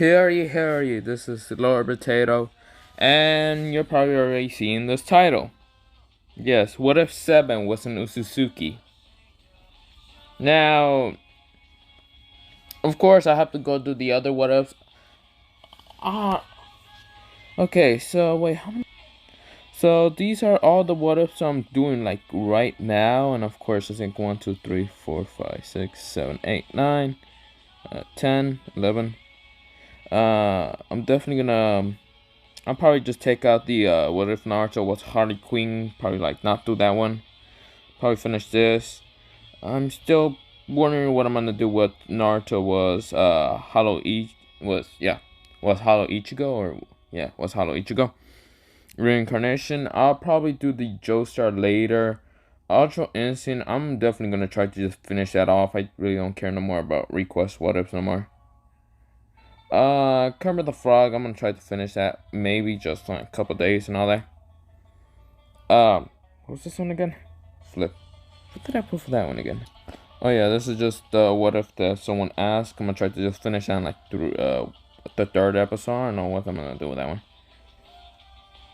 Hear ye, this is Lord Potato, and you're probably already seeing this title. Yes, what if 7 was an Otsutsuki? Now, of course, I have to go do the other what ifs. Okay, so wait, how many? So these are all the what ifs I'm doing like right now, and of course, I think 1, 2, 3, 4, 5, 6, 7, 8, 9, 10, 11. I'm definitely gonna. I'll probably just take out the what if Naruto was Harley Quinn. Probably like not do that one. Probably finish this. I'm still wondering what I'm gonna do with Naruto was Hollow Ichigo reincarnation. I'll probably do the Joestar later. Ultra Instinct, I'm definitely gonna try to just finish that off. I really don't care no more about request what ifs no more. Kermit the Frog, I'm gonna try to finish that maybe just like a couple days and all that. What's this one again? Flip. What did I put for that one again? Oh yeah, this is just what if someone asked. I'm gonna try to just finish that like through the 3rd episode. I don't know what I'm gonna do with that one.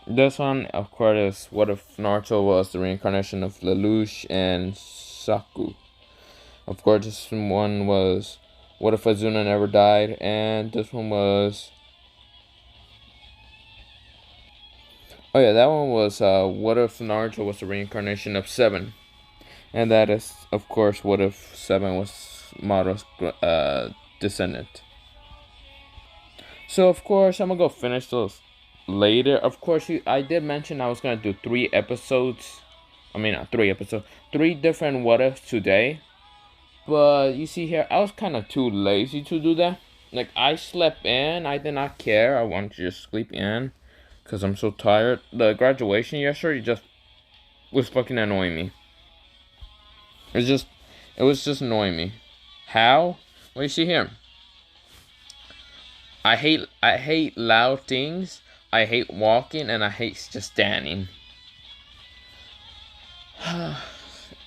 This one, of course, is what if Naruto was the reincarnation of Lelouch and Saku. Of course, this one was what if Azuna never died, and this one was. Oh yeah, that one was what if Naruto was the reincarnation of 7. And that is, of course, what if 7 was Madara's descendant. So, of course, I'm going to go finish those later. Of course, I did mention I was going to do 3 episodes. I mean, not 3 episodes. 3 different what ifs today. But you see here, I was kind of too lazy to do that. Like, I slept in. I did not care. I wanted to just sleep in. Because I'm so tired. The graduation yesterday just was fucking annoying me. It was just annoying me. How? Well, you see here. I hate loud things. I hate walking, and I hate just standing.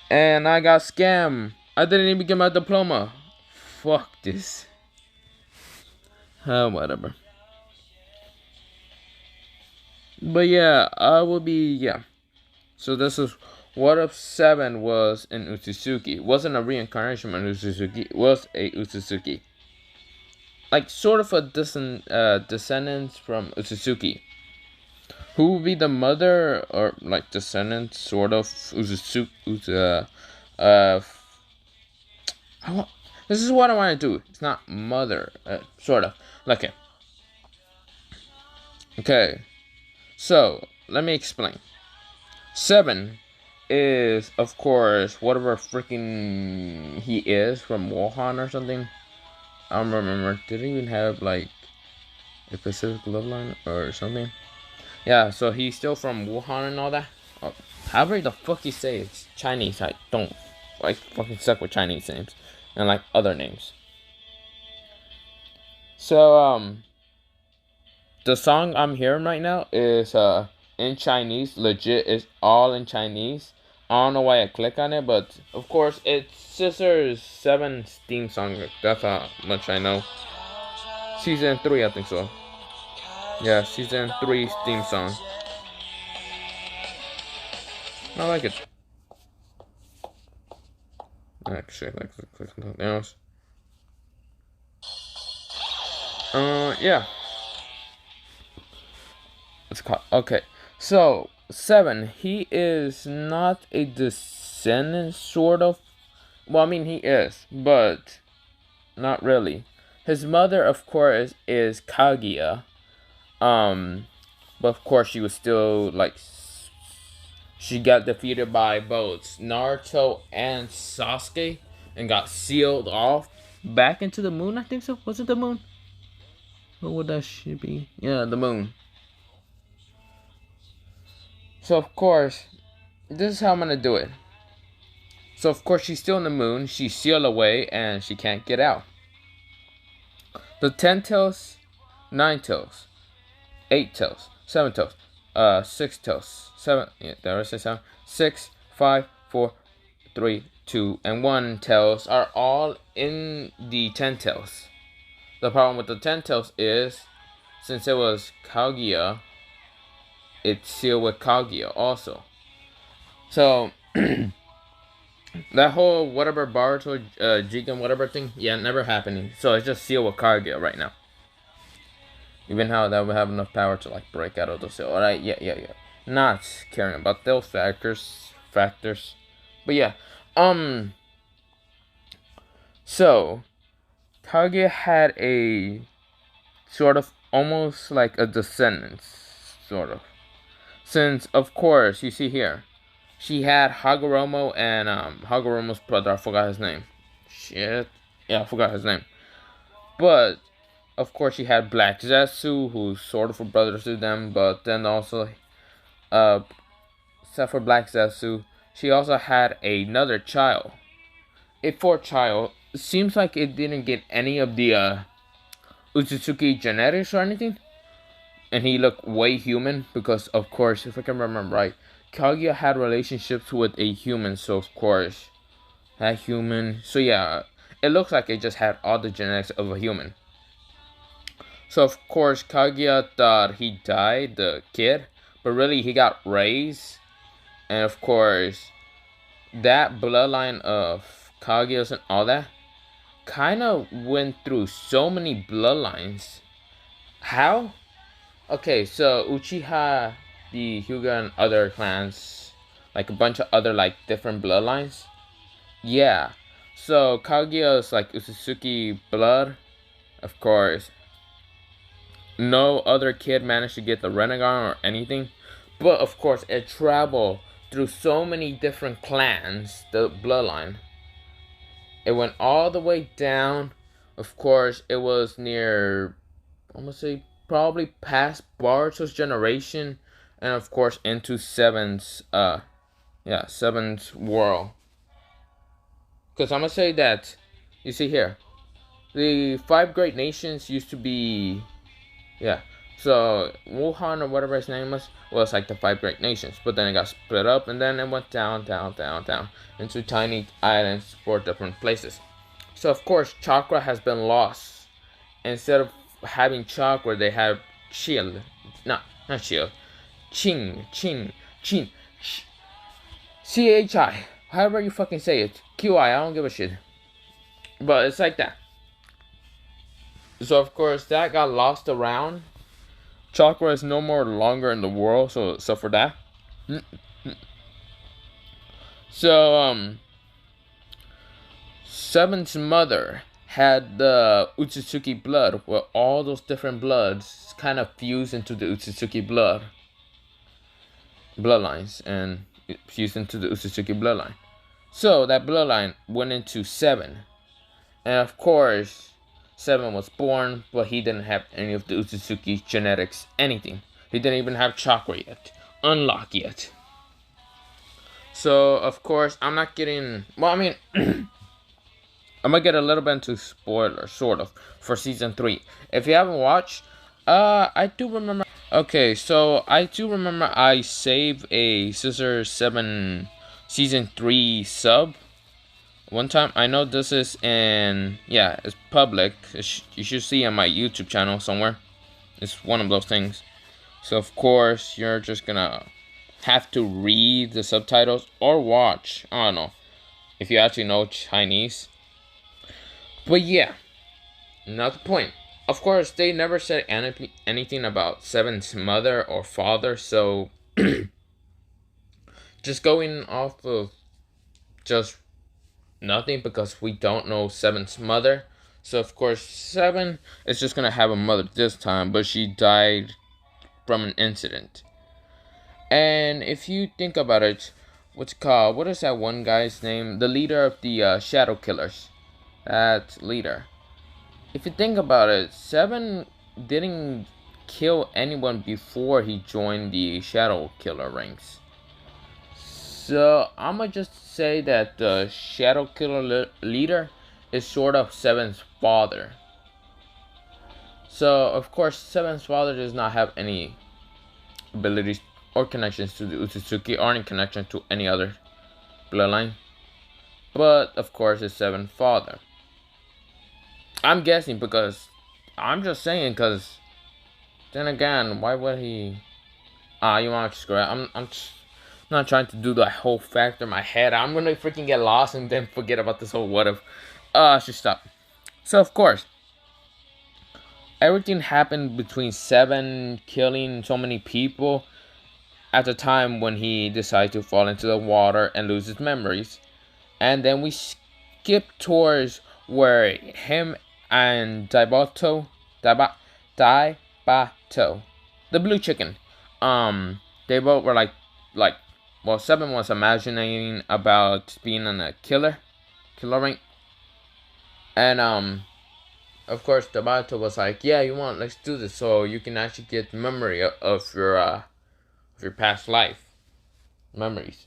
And I got scammed. I didn't even get my diploma. Fuck this. Whatever. But yeah, I will be, yeah. So this is what if 7 was an Otsutsuki. It wasn't a reincarnation of an Otsutsuki. It was a Otsutsuki. Like sort of a descendants from Otsutsuki. Who would be the mother or like descendant sort of Otsutsuki? This is what I want to do. It's not mother, sort of. Okay. Okay. So let me explain. 7 is, of course, whatever freaking he is from Wuhan or something. I don't remember. Did he even have like a Pacific love line or something? Yeah, so he's still from Wuhan and all that. However the fuck you say it's Chinese. I don't like fucking suck with Chinese names and like other names. So the song I'm hearing right now is in Chinese. Legit, it's all in Chinese. I don't know why I click on it, but of course it's Sister 7's theme song. That's how much I know. Season 3, I think so. Yeah, Season 3's theme song. I like it. Actually, I like click something else. Yeah. It's called. Okay. So, 7, he is not a descendant, sort of. Well, I mean, he is, but not really. His mother, of course, is Kaguya. But of course, she was still, like, she got defeated by both Naruto and Sasuke and got sealed off back into the moon, I think so. Was it the moon? What would that shit be? Yeah, the moon. So, of course, this is how I'm gonna do it. So, of course, she's still in the moon. She's sealed away, and she can't get out. The 10 tails, 9 tails, 8 tails, 7 tails, 6 tails, 7. Yeah, there I say 7. 6, 5, 4, 3, 2, and 1 tails are all in the 10 tails. The problem with the 10 tails is, since it was Kaguya, it's sealed with Kaguya also. So, that whole whatever Baruto, Jigen, whatever thing, yeah, never happening. So it's just sealed with Kaguya right now. Even how that would have enough power to like break out of the seal. Alright, yeah. Not caring about those factors. But yeah. So Kaguya had a sort of almost like a descendant, sort of. Since of course you see here, she had Hagoromo and Hagoromo's brother, I forgot his name. Shit. Yeah, I forgot his name. But of course she had Black Zetsu, who's sort of a brother to them, but then also except for Black Zetsu, she also had another child. A fourth child. Seems like it didn't get any of the Otsutsuki genetics or anything. And he looked way human because, of course, if I can remember right, Kaguya had relationships with a human, so of course, that human. So yeah, it looks like it just had all the genetics of a human. So of course, Kaguya thought he died, the kid, but really he got raised. And of course, that bloodline of Kaguya's and all that kind of went through so many bloodlines. How? Okay, so Uchiha, the Hyuga, and other clans, like a bunch of other like different bloodlines. Yeah. So Kaguya's like Otsutsuki blood, of course. No other kid managed to get the Renegon or anything. But of course it traveled through so many different clans, the bloodline. It went all the way down. Of course, it was near, I'm gonna say, probably past Boruto's generation, and of course into Seven's, Seven's world. Because I'm gonna say that, you see here, the five great nations used to be, yeah. So Wuhan or whatever his name was like the five great nations, but then it got split up, and then it went down into tiny islands for different places. So of course, chakra has been lost. Instead of having chakra, they have shield. No, not shield. Chin. CHI. However you fucking say it. QI, I don't give a shit. But it's like that. So of course, that got lost around. Chakra is no more longer in the world, so for that. So Seven's mother had the Otsutsuki blood, where all those different bloods kind of fused into the Otsutsuki bloodlines, and fused into the Otsutsuki bloodline. So that bloodline went into Seven, and of course, Seven was born, but he didn't have any of the Otsutsuki genetics, anything. He didn't even have chakra yet, unlock yet. So of course, I'm not getting. Well, I mean. I'm gonna get a little bit into spoilers, sort of, for season 3. If you haven't watched, I do remember. Okay, so I do remember I saved a Scissor 7 season 3 sub one time. I know this is it's public. You should see on my YouTube channel somewhere. It's one of those things. So of course you're just gonna have to read the subtitles or watch. I don't know if you actually know Chinese. But yeah, not the point. Of course, they never said anything about Seven's mother or father, so just going off of just nothing, because we don't know Seven's mother. So of course, Seven is just gonna have a mother this time, but she died from an incident. And if you think about it, what is that one guy's name? The leader of the Shadow Killers. That leader. If you think about it, Seven didn't kill anyone before he joined the Shadow Killer ranks. So I'ma just say that the Shadow Killer leader is sort of Seven's father. So of course, Seven's father does not have any abilities or connections to the Otsutsuki, or any connection to any other bloodline. But of course, it's Seven's father. I'm guessing because I'm just saying, cause then again, why would he? You want to screw it? I'm just not trying to do the whole factor in my head. I'm gonna freaking get lost and then forget about this whole what if. I should stop. So of course, everything happened between Seven killing so many people at the time when he decided to fall into the water and lose his memories. And then we skip towards where him and Daibato, the blue chicken, they both were like, well, Seven was imagining about being in a killer rank, and of course, Daibato was like, yeah, let's do this so you can actually get memory of your past life memories.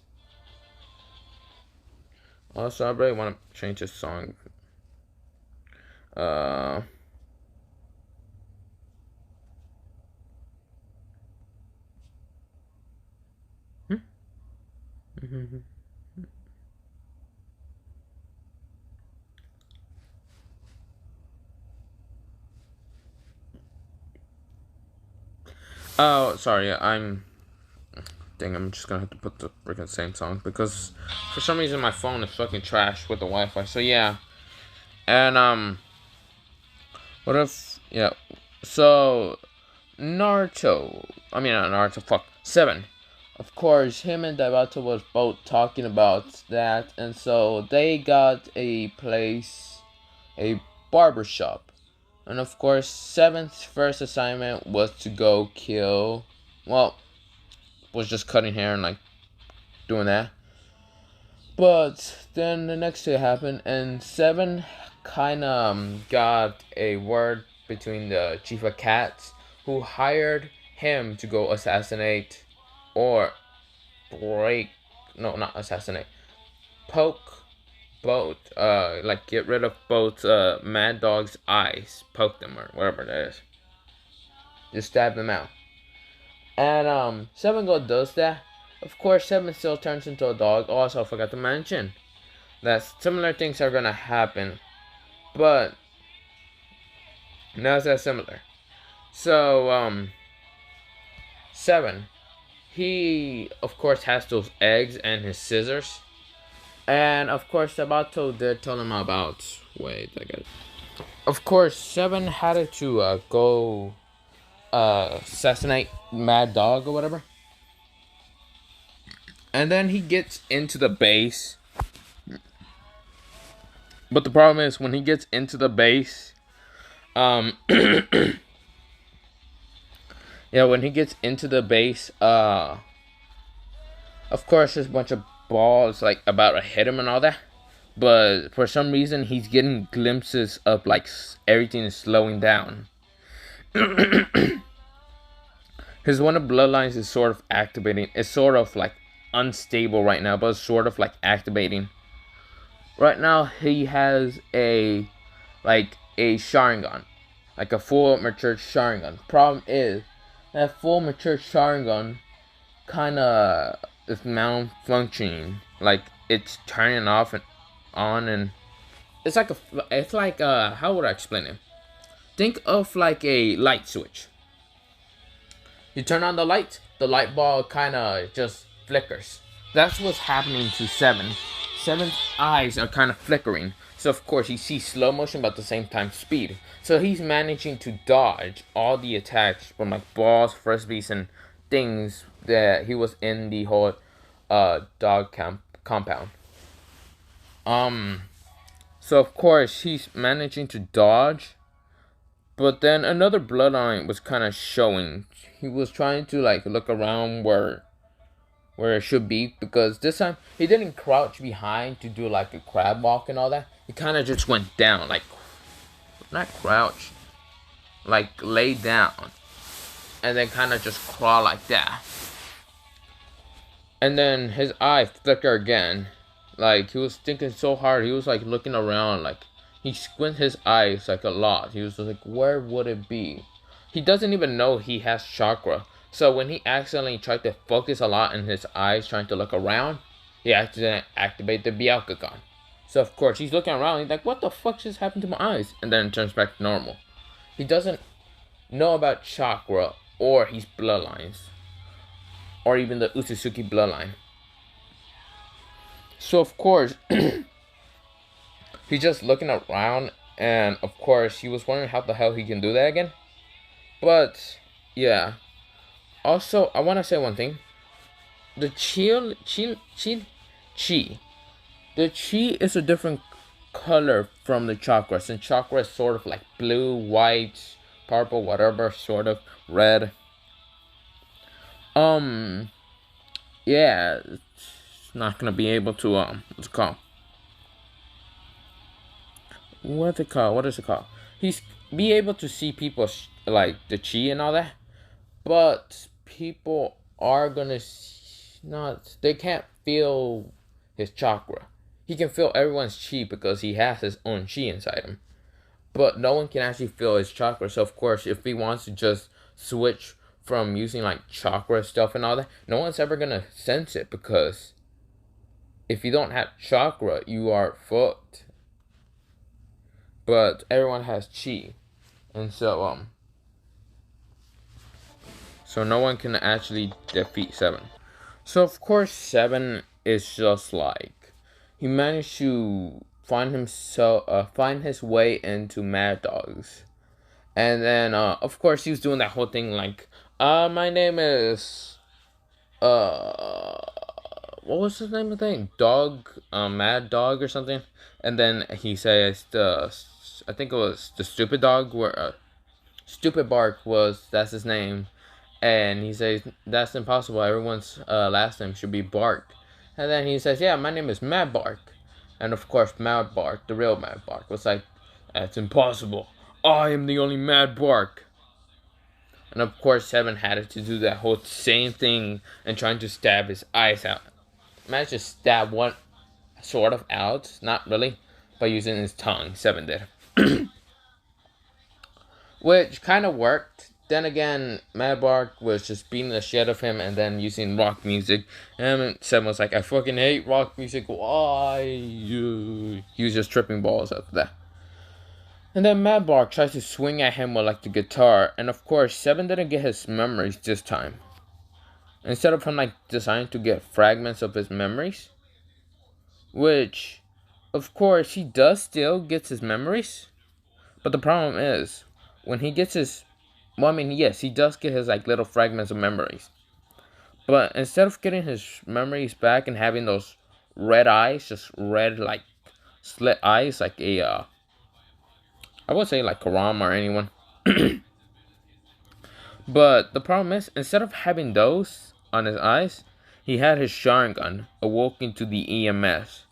Also, I really want to change this song. Oh, sorry, I'm just gonna have to put the freaking same song because for some reason my phone is fucking trash with the Wi-Fi. So yeah, and what if yeah? So Naruto, I mean not Naruto, fuck Seven. Of course, him and Daibato was both talking about that, and so they got a place, a barber shop, and of course, Seven's first assignment was to go kill. Well, was just cutting hair and like doing that. But then the next day happened, and Seven kind of got a word between the chief of cats, who hired him to go assassinate or break. No, not assassinate. Poke both. Like get rid of both Mad Dog's eyes. Poke them or whatever that is. Just stab them out. And Seven Go does that. Of course, Seven still turns into a dog. Also, I forgot to mention that similar things are gonna happen, but not that similar. So, Seven, he of course has those eggs and his scissors, and of course, Sabato did tell him about. Wait, I got it. Of course, Seven had to go assassinate Mad Dog or whatever. And then he gets into the base. But the problem is when he gets into the base, yeah, when he gets into the base, of course there's a bunch of balls like about to hit him and all that. But for some reason he's getting glimpses of like everything is slowing down. His one of bloodlines is sort of activating. It's sort of like unstable right now, but it's sort of like activating. Right now he has a Sharingan, like a full mature Sharingan. Problem is that full mature Sharingan kind of is malfunctioning. Like it's turning off and on, and it's like how would I explain it? Think of like a light switch. You turn on the light bulb kind of just flickers. That's what's happening to Seven. Seven's eyes are kind of flickering. So of course he sees slow motion but at the same time speed. So he's managing to dodge all the attacks from like balls, frisbees, and things that he was in the whole dog compound. So of course he's managing to dodge. But then another bloodline was kind of showing. He was trying to like look around where it should be, because this time he didn't crouch behind to do like a crab walk and all that. He kind of just went down, like not crouch, like lay down, and then kind of just crawl like that. And then his eye flickered again, like he was thinking so hard. He was like looking around, like he squinted his eyes like a lot. He was like, where would it be? He doesn't even know he has chakra. So when he accidentally tried to focus a lot in his eyes trying to look around, he accidentally activated the Byakugan. So of course he's looking around, he's like, what the fuck just happened to my eyes? And then it turns back to normal. He doesn't know about chakra or his bloodlines, or even the Otsutsuki bloodline. So of course, he's just looking around, and of course, he was wondering how the hell he can do that again. But yeah. Also, I want to say one thing. The chi. The chi is a different color from the chakra, since chakra is sort of like blue, white, purple, whatever, sort of red. Um, yeah, it's not gonna be able to what's it called? What's it called? What is it called? He's be able to see people like the chi and all that, but people are gonna not. They can't feel his chakra. He can feel everyone's chi because he has his own chi inside him. But no one can actually feel his chakra. So of course, if he wants to just switch from using like chakra stuff and all that, no one's ever gonna sense it, because if you don't have chakra, you are fucked. But everyone has chi, and so no one can actually defeat Seven. So of course, Seven is just like he managed to find his way into Mad Dogs, and then of course he was doing that whole thing like, my name is what was his name? Dog, Mad Dog or something, and then he says I think it was the Stupid Dog, where Stupid Bark that's his name, and he says that's impossible. Everyone's last name should be Bark, and then he says, "Yeah, my name is Mad Bark," and of course, Mad Bark, the real Mad Bark, was like, "That's impossible. I am the only Mad Bark." And of course, Seven had to do that whole same thing and trying to stab his eyes out. Managed to stab one sort of out, not really, by using his tongue. Seven did. Which kind of worked. Then again, Mad Bark was just beating the shit out of him and then using rock music. And Seven was like, I fucking hate rock music. Why? He was just tripping balls after that. And then Mad Bark tries to swing at him with like the guitar. And of course, Seven didn't get his memories this time. Instead of him like deciding to get fragments of his memories, which, of course, he does still gets his memories. But the problem is, when he gets his, well, I mean, yes, he does get his like little fragments of memories. But instead of getting his memories back and having those red eyes, just red like slit eyes, like I would say like Karam or anyone. But the problem is, instead of having those on his eyes, he had his Sharingan awoke into the EMS.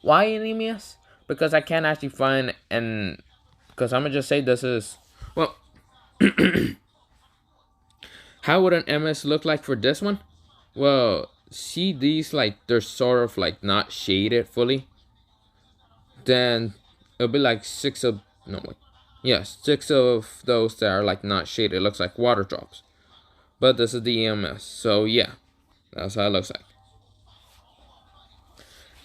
Why an EMS? Because I can't actually find an. Because I'm gonna just say this is, well. How would an MS look like for this one? Well, see these like they're sort of like not shaded fully. Then it'll be like six of no wait. Yes, six of those that are like not shaded. It looks like water drops. But this is the EMS. So yeah. That's how it looks like.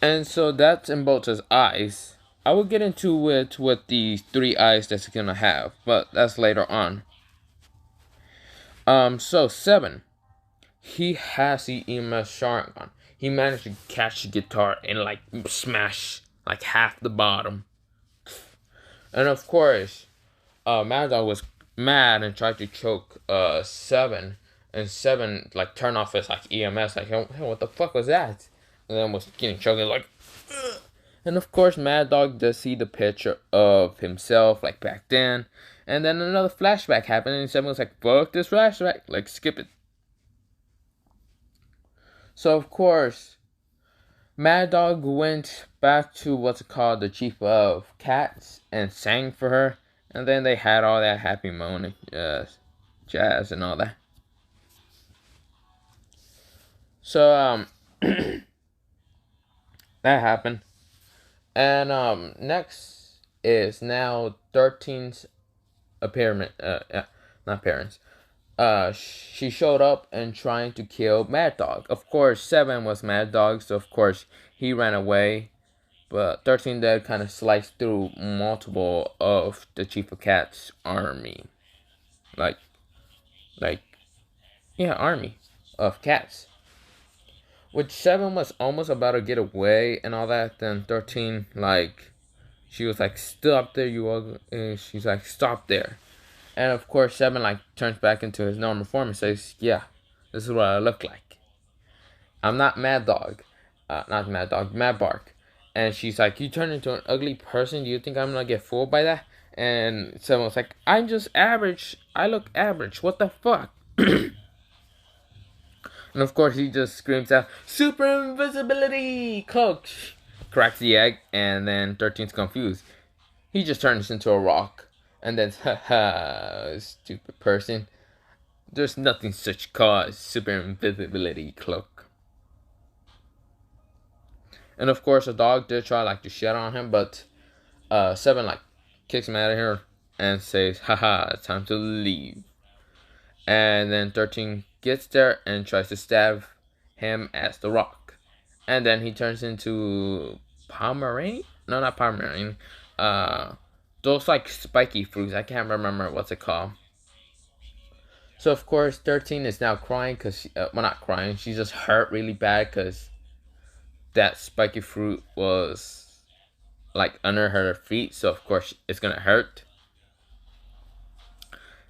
And so that's in both his eyes. I will get into it with the three eyes that's gonna have, but that's later on. So Seven, he has the EMS Sharingan. He managed to catch the guitar and like smash like half the bottom. And of course, Mad Dog was mad and tried to choke Seven, and Seven like turned off his like EMS, like, hey, what the fuck was that? And then was getting choked like. Ugh. And of course, Mad Dog does see the picture of himself like back then, and then another flashback happened, and Seven was like, "Fuck this flashback, like skip it." So of course, Mad Dog went back to what's it called, the chief of cats, and sang for her, and then they had all that happy moaning, jazz and all that. So that happened, and next is now 13's appearance. Not parents. She showed up and trying to kill Mad Dog. Of course, Seven was Mad Dog, so of course he ran away. but 13 Dead kind of sliced through multiple of the Chief of Cats army. Like, yeah, army of cats. Which 7 was almost about to get away and all that. Then 13, like, she was like, stop there, you ugly. She's like, stop there. And of course, 7, like, turns back into his normal form and says, yeah, this is what I look like. I'm not Mad Dog. Not Mad Dog, Mad Bark. And she's like, you turn into an ugly person? Do you think I'm gonna get fooled by that? And 7 was like, I'm just average. I look average. What the fuck? And of course, he just screams out, super invisibility cloak. Cracks the egg, and then 13's confused. He just turns into a rock. And then, haha, stupid person. There's nothing such called super invisibility cloak. And of course, the dog did try like to shit on him, but 7 like kicks him out of here and says, haha, it's time to leave. And then 13 gets there and tries to stab him as the rock. And then he turns into Pomeranian? No, not Pomeranian. Those like spiky fruits. I can't remember what's it called. So of course 13 is now crying because, well, not crying. She's just hurt really bad because that spiky fruit was like under her feet. So of course it's gonna hurt.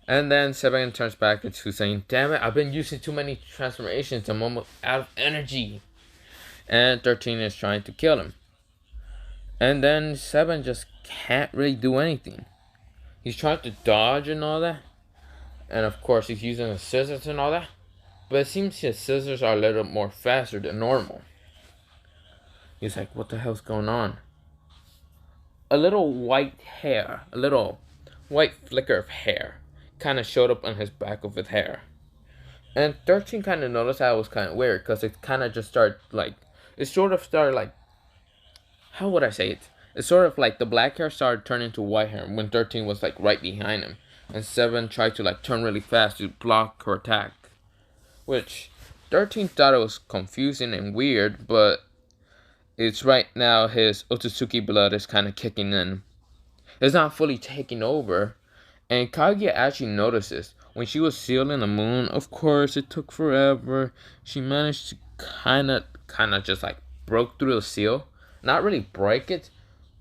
And then 7 turns back into saying, damn it, I've been using too many transformations. I'm almost out of energy. And 13 is trying to kill him. And then 7 just can't really do anything. He's trying to dodge and all that. And of course he's using his scissors and all that. But it seems his scissors are a little more faster than normal. He's like, what the hell's going on? A little white hair, a little white flicker of hair kind of showed up on his back of his hair. And 13 kind of noticed that it was kind of weird because it kind of just started like, it sort of started like, how would I say it? It's sort of like the black hair started turning to white hair when 13 was like right behind him. And 7 tried to like turn really fast to block her attack. Which 13 thought it was confusing and weird, but it's right now his Otsutsuki blood is kind of kicking in. It's not fully taking over. And Kaguya actually notices when she was sealing the moon. Of course, it took forever. She managed to kind of just like broke through the seal. Not really break it,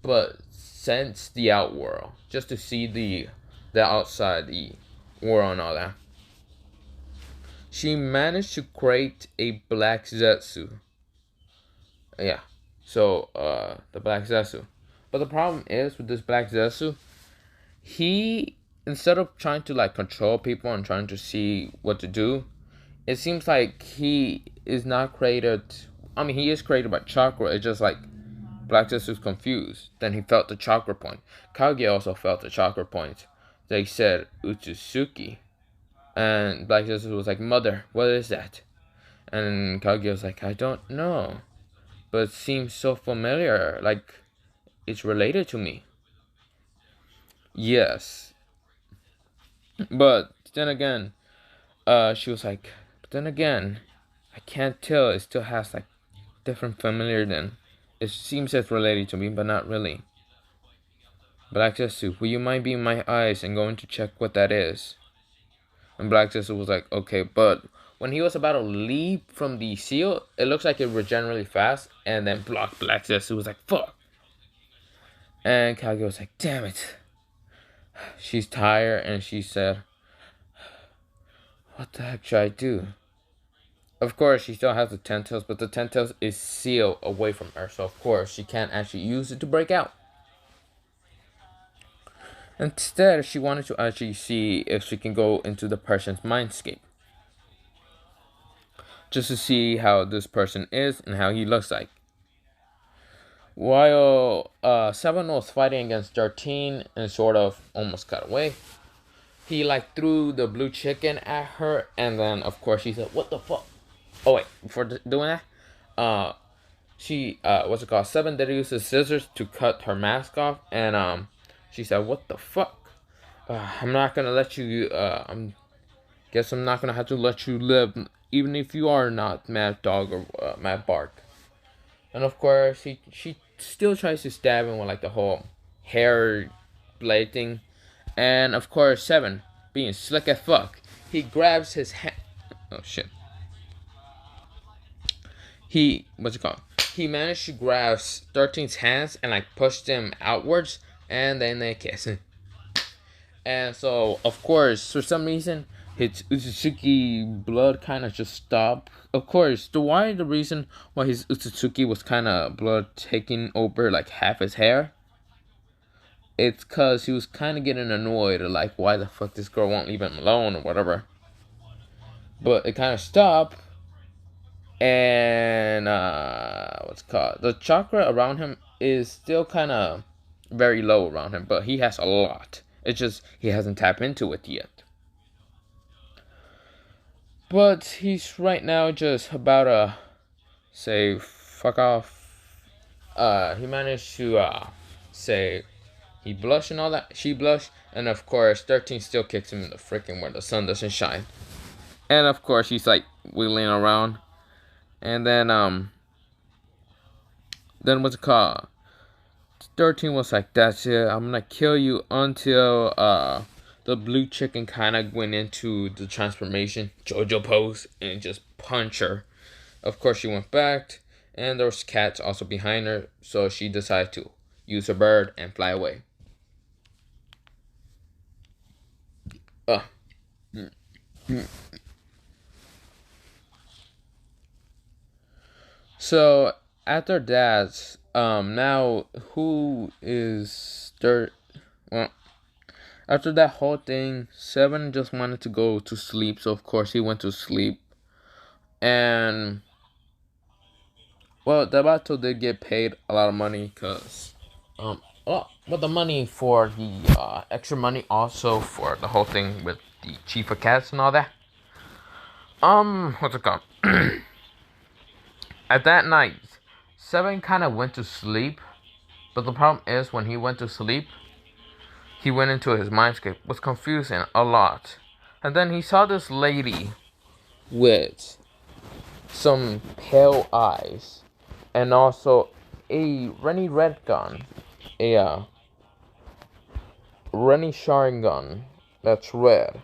but sense the outworld, just to see the outside, the world and all that. She managed to create a black Zetsu. Yeah, so the black Zetsu. But the problem is with this black Zetsu, he, instead of trying to like control people and trying to see what to do, it seems like he is not created. I mean, he is created by chakra. It's just like Black Zetsu's confused. Then he felt the chakra point. Kaguya also felt the chakra point. They said Otsutsuki. And Black Zetsu was like, Mother, what is that? And Kaguya was like, I don't know. But it seems so familiar. Like, it's related to me. Yes. But then again, she was like, but then again, I can't tell. It still has like different familiar then. It seems it's related to me, but not really. Black Zetsu, will you mind being my eyes and going to check what that is? And Black Zetsu was like, okay, but when he was about to leave from the seal, it looks like it regenerated really fast, and then Black Zetsu was like, fuck. And Kaguya was like, damn it. She's tired, and she said, what the heck should I do? Of course, she still has the 10 tails, but the 10 tails is sealed away from her, so of course, she can't actually use it to break out. Instead, she wanted to actually see if she can go into the person's mindscape. Just to see how this person is and how he looks like. While 7 was fighting against 13 and sort of almost got away, he like threw the blue chicken at her, and then of course she said, what the fuck? Oh wait, before doing that, she, what's it called? 7 did use his scissors to cut her mask off, and she said, what the fuck? I'm not gonna let you, guess I'm not gonna have to let you live, even if you are not Mad Dog or Mad Bark. And of course, she still tries to stab him with like the whole hair blade thing. And of course, 7, being slick as fuck, he grabs his hand. Oh shit. What's it called? He managed to grab 13's hands and like push them outwards, and then they kiss. And so, of course, for some reason, his Otsutsuki blood kind of just stopped. Of course, the reason why his Otsutsuki was kind of blood taking over like half his hair, it's because he was kind of getting annoyed, or like, why the fuck this girl won't leave him alone, or whatever. But it kind of stopped, and what's it called? The chakra around him is still kind of very low around him, but he has a lot. It's just he hasn't tapped into it yet. But he's right now just about to say fuck off. He managed to say he blushed and all that. She blushed, and of course 13 still kicks him in the freaking where the sun doesn't shine. And of course he's like wiggling around. And then what's it called? 13 was like, that's it, I'm gonna kill you, until the blue chicken kind of went into the transformation JoJo pose and just punched her. Of course she went back, and there was cats also behind her, so she decided to use her bird and fly away. So after that, now who is third? Well, after that whole thing, 7 just wanted to go to sleep, so of course he went to sleep. And well, the battle did get paid a lot of money, because but the money for the extra money also for the whole thing with the chief of cats and all that. What's it called? At that night, 7 kind of went to sleep, but the problem is when he went to sleep, he went into his mindscape, was confusing a lot. And then he saw this lady with some pale eyes, and also a Rennie red gun, a Rennie Sharingan that's red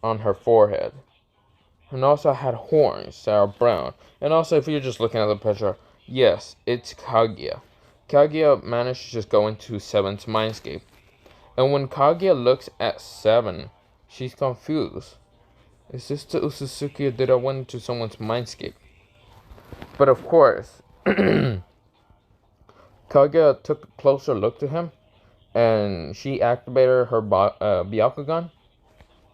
on her forehead. And also had horns that are brown. And also, if you're just looking at the picture, yes, it's Kaguya. Kaguya managed to just go into 7's mindscape. And when Kaguya looks at 7, she's confused. Is this the Otsutsuki, or did I went into someone's mindscape? But of course, Kaguya took a closer look to him, and she activated her Byakugan.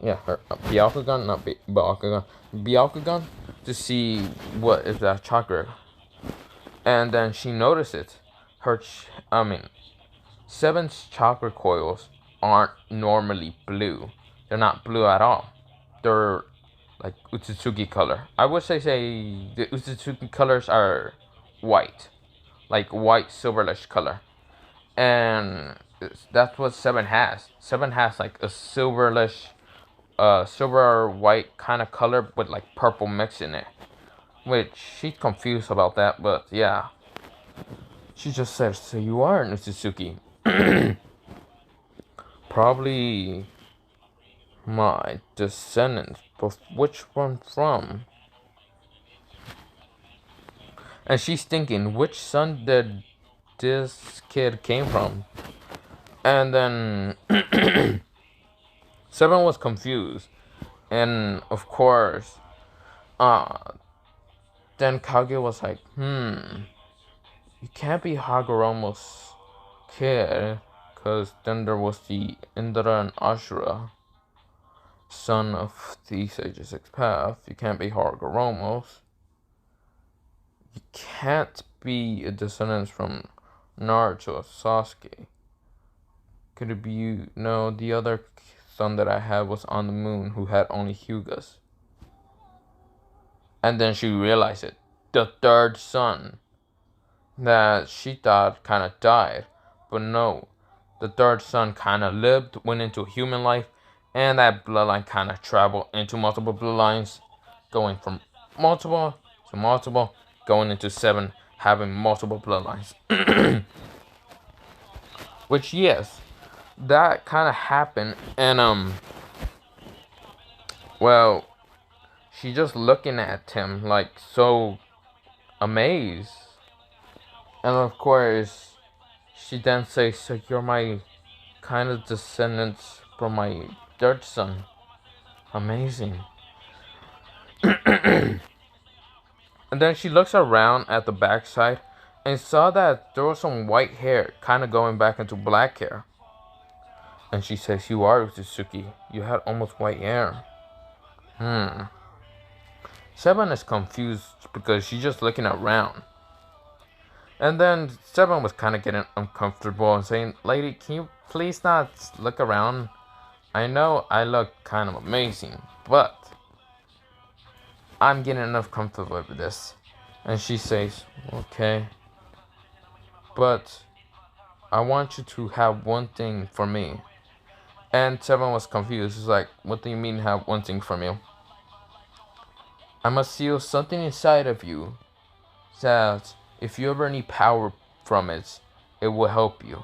Yeah, her Byakugan, not Byakugan. Byakugan, to see what is that chakra. And then she notices her, 7's chakra coils aren't normally blue. They're not blue at all. They're like Otsutsuki color. I would say the Otsutsuki colors are white. Like white silverlish color. And that's what 7 has. 7 has like a silverlish, silver white kind of color with like purple mix in it. Which she's confused about that, but yeah. She just says, so you are an Otsutsuki. Probably my descendants, but which one from? And she's thinking, which son did this kid came from? And then 7 was confused. And of course, then Kaguya was like, you can't be Hagoromo's kid, because then there was the Indra and Ashura, son of the Sage 6 Path. You can't be Hagoromo's. You can't be a descendant from Naruto or Sasuke. Could it be you? No, the other son that I had was on the moon, who had only Hyugas. And then she realized it. The third son that she thought kind of died. But no, the third son kind of lived, went into human life, and that bloodline kind of traveled into multiple bloodlines, going from multiple to multiple, going into 7, having multiple bloodlines. Which, yes, that kind of happened, and well, she just looking at him like so amazed, and of course, she then says, "So you're my kind of descendants from my third son. Amazing." And then she looks around at the backside and saw that there was some white hair kind of going back into black hair. And she says, "You are Otsutsuki. You had almost white hair." Seven is confused because she's just looking around. And then Seven was kind of getting uncomfortable and saying, "Lady, can you please not look around? I know I look kind of amazing, but I'm getting enough comfortable with this." And she says, "Okay, but I want you to have one thing for me." And Seven was confused. He's like, "What do you mean have one thing from you?" "I must seal something inside of you that if you ever need power from it, it will help you.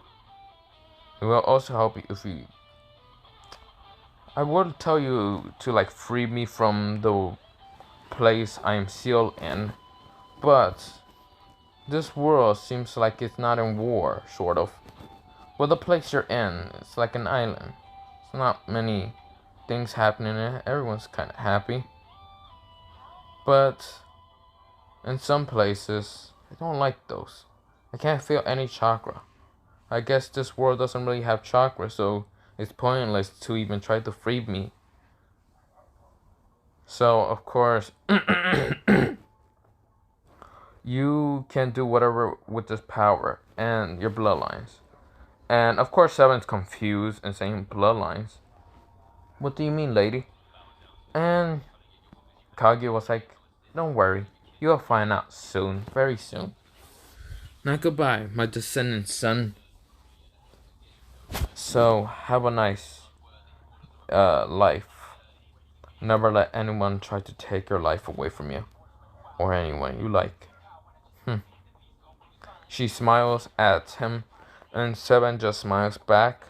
It will also help you if you... I would tell you to like free me from the place I am sealed in, but this world seems like it's not in war, sort of. Well, the place you're in, it's like an island. It's not many things happening in it. Everyone's kind of happy. But in some places, I don't like those. I can't feel any chakra. I guess this world doesn't really have chakra, so it's pointless to even try to free me." So, of course, you can do whatever with this power and your bloodlines. And of course, Seven's confused and saying, "Bloodlines? What do you mean, lady?" And Kage was like, "Don't worry, you'll find out soon, very soon. Now goodbye, my descendant son. So have a nice life. Never let anyone try to take your life away from you, or anyone you like." She smiles at him, and Seven just smiles back.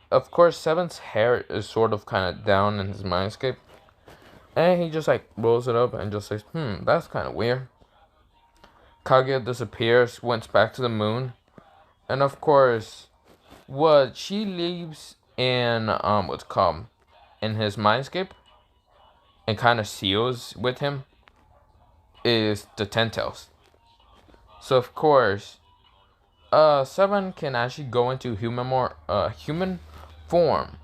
Of course, Seven's hair is sort of kind of down in his mindscape, and he just like rolls it up and just says, "That's kind of weird." Kage disappears, went back to the moon, and of course, what she leaves in what's called in his mindscape and kind of seals with him is the Ten Tails. So of course, Seven can actually go into human form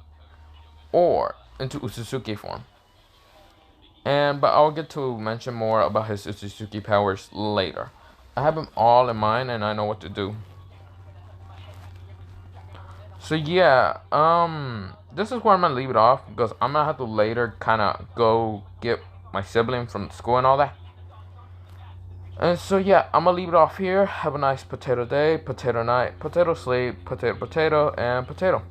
or into Otsutsuki form. But I'll get to mention more about his Otsutsuki powers later. I have them all in mind and I know what to do. So yeah, this is where I'm gonna leave it off because I'm gonna have to later kind of go get my sibling from school and all that. And so yeah, I'm gonna leave it off here. Have a nice potato day, potato night, potato sleep, potato, and potato.